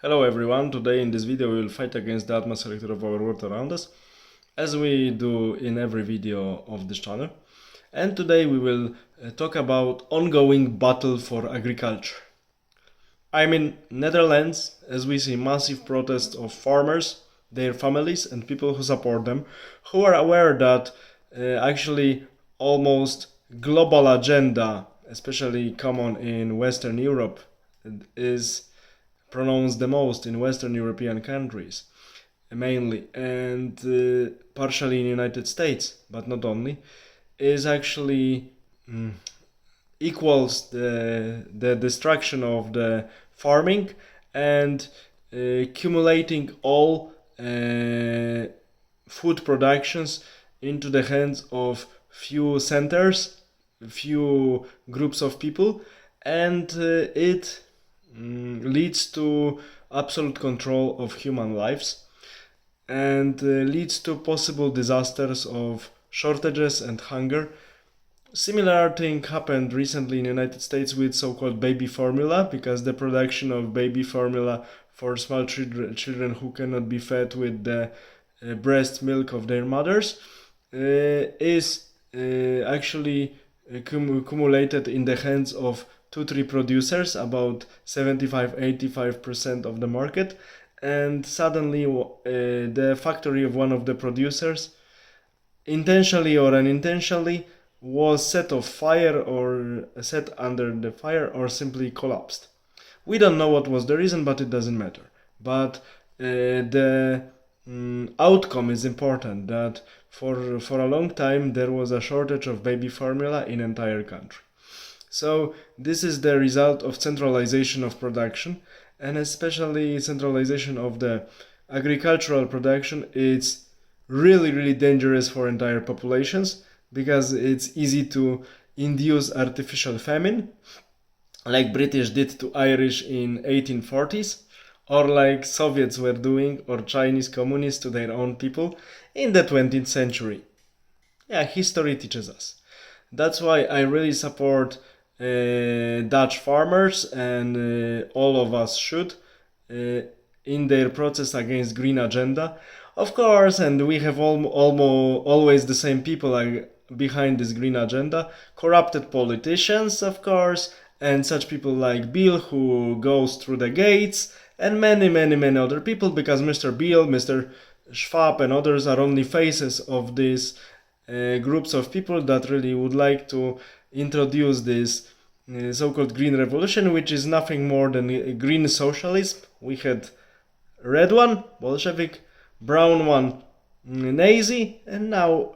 Hello everyone, today in this video we will fight against the atmosphere of our world around us, as we do in every video of this channel. And today we will talk about ongoing battle for agriculture. I'm in Netherlands, as we see massive protests of farmers, their families and people who support them, who are aware that actually almost global agenda, especially common in Western Europe, is pronounced the most in Western European countries, mainly, and partially in United States, but not only, is actually equals the destruction of the farming and accumulating all food productions into the hands of few centers, few groups of people, and it leads to absolute control of human lives and leads to possible disasters of shortages and hunger. Similar thing happened recently in the United States with so-called baby formula, because the production of baby formula for small children who cannot be fed with the breast milk of their mothers is actually accumulated in the hands of 2-3 producers, about 75-85% of the market, and suddenly the factory of one of the producers, intentionally or unintentionally, was set on fire or set under the fire or simply collapsed. We don't know what was the reason, but it doesn't matter. But the outcome is important, that for a long time there was a shortage of baby formula in entire country. So this is the result of centralization of production, and especially centralization of the agricultural production. It's really dangerous for entire populations, because it's easy to induce artificial famine, like British did to Irish in 1840s, or like Soviets were doing, or Chinese communists to their own people in the 20th century. Yeah, history teaches us. That's why I really support Dutch farmers, and all of us should, in their protest against green agenda. Of course, and we have always the same people behind this green agenda. Corrupted politicians, of course, and such people like Bill, who goes through the gates, and many other people, because Mr. Bill, Mr. Schwab and others are only faces of these groups of people that really would like to introduce this so-called green revolution, which is nothing more than a green socialism. We had red one, Bolshevik, brown one, Nazi, and now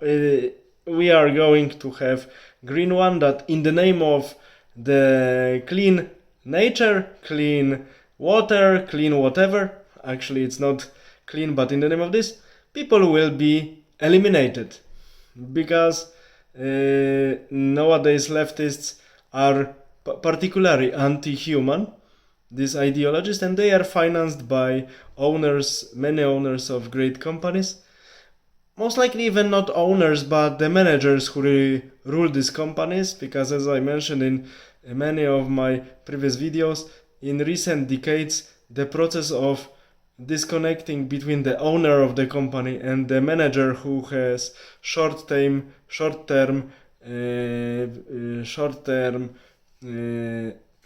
we are going to have green one, that in the name of the clean nature, clean water, clean whatever, actually it's not clean, but in the name of this, people will be eliminated, because nowadays leftists are particularly anti-human, these ideologists, and they are financed by many owners of great companies. Most likely even not owners, but the managers who really rule these companies, because as I mentioned in many of my previous videos, in recent decades, the process of disconnecting between the owner of the company and the manager who has short-term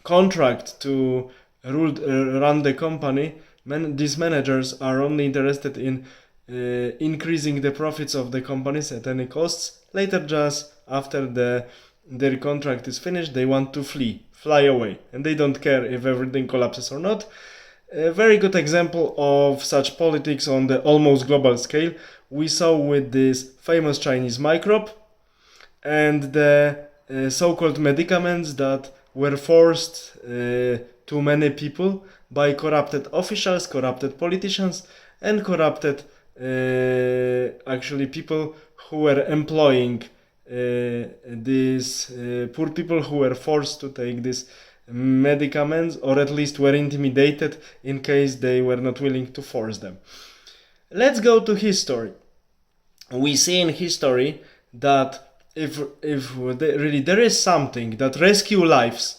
contract to run the company. These managers are only interested in increasing the profits of the companies at any costs. Later, just after their contract is finished, they want to fly away, and they don't care if everything collapses or not. A very good example of such politics on the almost global scale we saw with this famous Chinese microbe and the so-called medicaments that were forced to many people by corrupted officials, corrupted politicians, and corrupted actually people who were employing these poor people who were forced to take these medicaments, or at least were intimidated in case they were not willing to force them. Let's go to history. We see in history that if really there is something that rescue lives,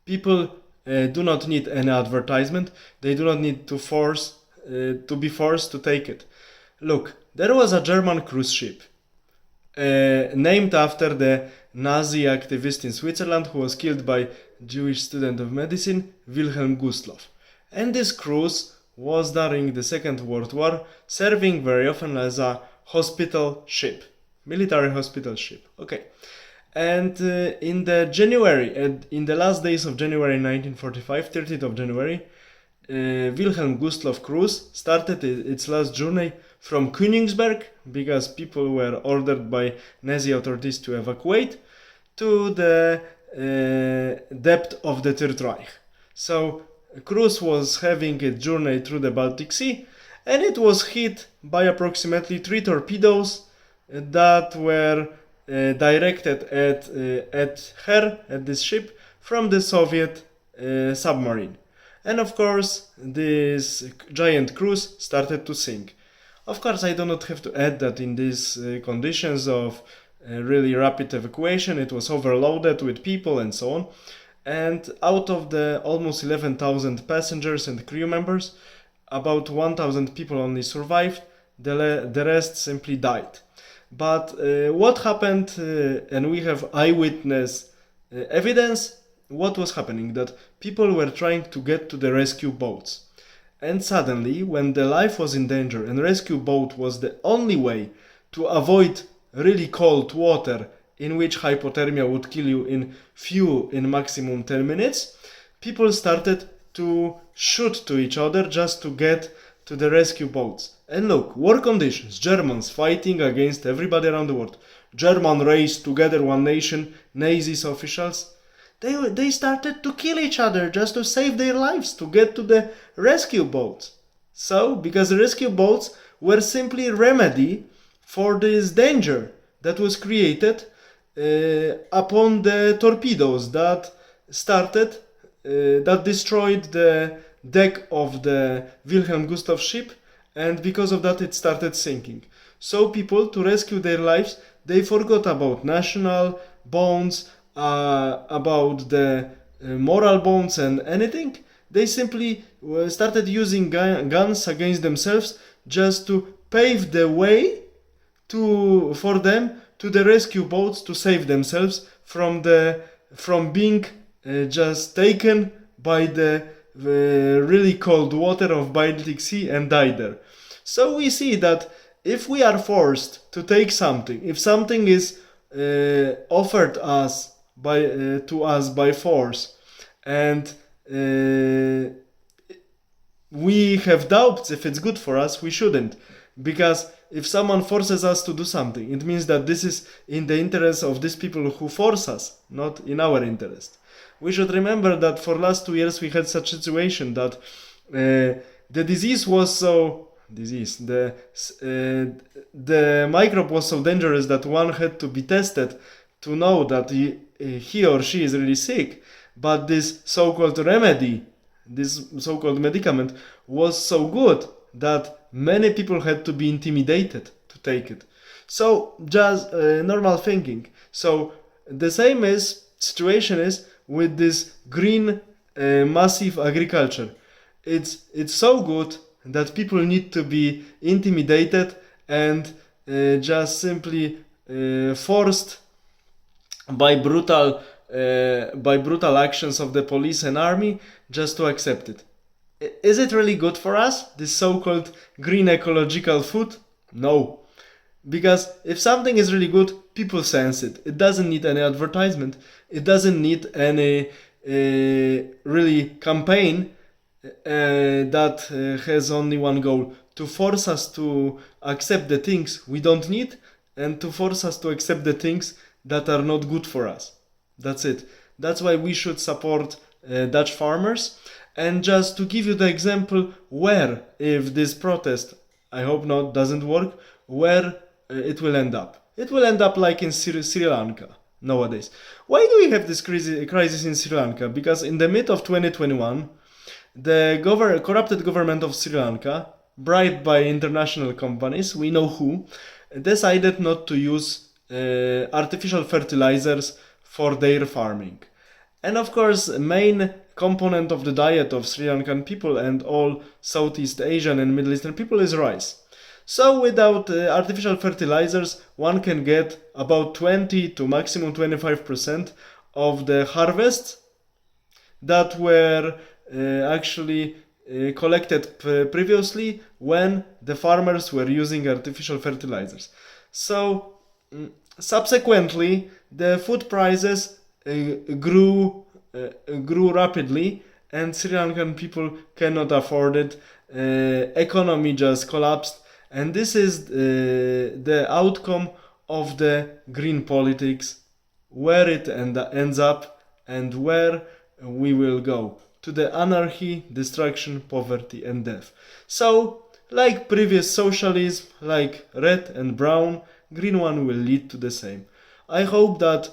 people do not need any advertisement. They do not need to be forced to take it. Look, there was a German cruise ship named after the Nazi activist in Switzerland who was killed by Jewish student of medicine Wilhelm Gustloff. And this cruise was during the Second World War, serving very often as a hospital ship, military hospital ship. Okay. And in the last days of January 1945, 30th of January, Wilhelm Gustloff cruise started its last journey from Königsberg, because people were ordered by Nazi authorities to evacuate, to the depth of the Third Reich. So, a cruise was having a journey through the Baltic Sea, and it was hit by approximately 3 torpedoes that were directed at this ship from the Soviet submarine. And of course, this giant cruise started to sink. Of course, I do not have to add that in these conditions of really rapid evacuation, it was overloaded with people and so on. And out of the almost 11,000 passengers and crew members, about 1,000 people only survived. The rest simply died. But what happened, and we have eyewitness evidence, what was happening, that people were trying to get to the rescue boats. And suddenly, when the life was in danger and rescue boat was the only way to avoid really cold water in which hypothermia would kill you in maximum 10 minutes, people started to shoot to each other just to get to the rescue boats. And look, war conditions, Germans fighting against everybody around the world. German race together, one nation, Nazis officials. They started to kill each other just to save their lives, to get to the rescue boats. So, because the rescue boats were simply a remedy for this danger that was created upon the torpedoes that destroyed the deck of the Wilhelm Gustloff ship, and because of that it started sinking. So people, to rescue their lives, they forgot about national bonds, about the moral bonds and anything. They simply started using guns against themselves just to pave the way for them to the rescue boats to save themselves from being just taken by the really cold water of Baltic Sea and die there. So we see that if we are forced to take something, if something is offered to us by force, and we have doubts if it's good for us, we shouldn't. Because if someone forces us to do something, it means that this is in the interest of these people who force us, not in our interest. We should remember that for last 2 years we had such a situation that the disease was so... the microbe was so dangerous that one had to be tested to know that he or she is really sick. But this so-called remedy, this so-called medicament, was so good that many people had to be intimidated to take it. So just normal thinking. So the same situation is with this green massive agriculture. It's so good that people need to be intimidated and just simply forced by brutal actions of the police and army just to accept it. Is it really good for us, this so-called green ecological food? No. Because if something is really good, people sense it. It doesn't need any advertisement. It doesn't need any really campaign that has only one goal: to force us to accept the things we don't need and to force us to accept the things that are not good for us. That's it. That's why we should support Dutch farmers. And just to give you the example where, if this protest, I hope not, doesn't work, where it will end up. It will end up like in Sri Lanka nowadays. Why do we have this crisis in Sri Lanka? Because in the mid of 2021, the corrupted government of Sri Lanka, bribed by international companies, we know who, decided not to use artificial fertilizers for their farming. And of course, main component of the diet of Sri Lankan people and all Southeast Asian and Middle Eastern people is rice. So without artificial fertilizers, one can get about 20 to maximum 25% of the harvests that were actually collected previously when the farmers were using artificial fertilizers. So subsequently, the food prices grew rapidly, and Sri Lankan people cannot afford it. Economy just collapsed, and this is the outcome of the green politics, where it ends up and where we will go to the anarchy, destruction, poverty, and death. So, like previous socialism, like red and brown, green one will lead to the same. I hope that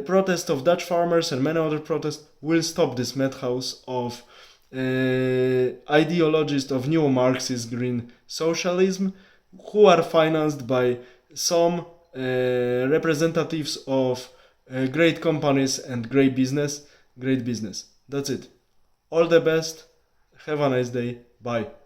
protest of Dutch farmers and many other protests will stop this madhouse of ideologists of neo-Marxist green socialism, who are financed by some representatives of great companies and great business. That's it. All the best. Have a nice day. Bye.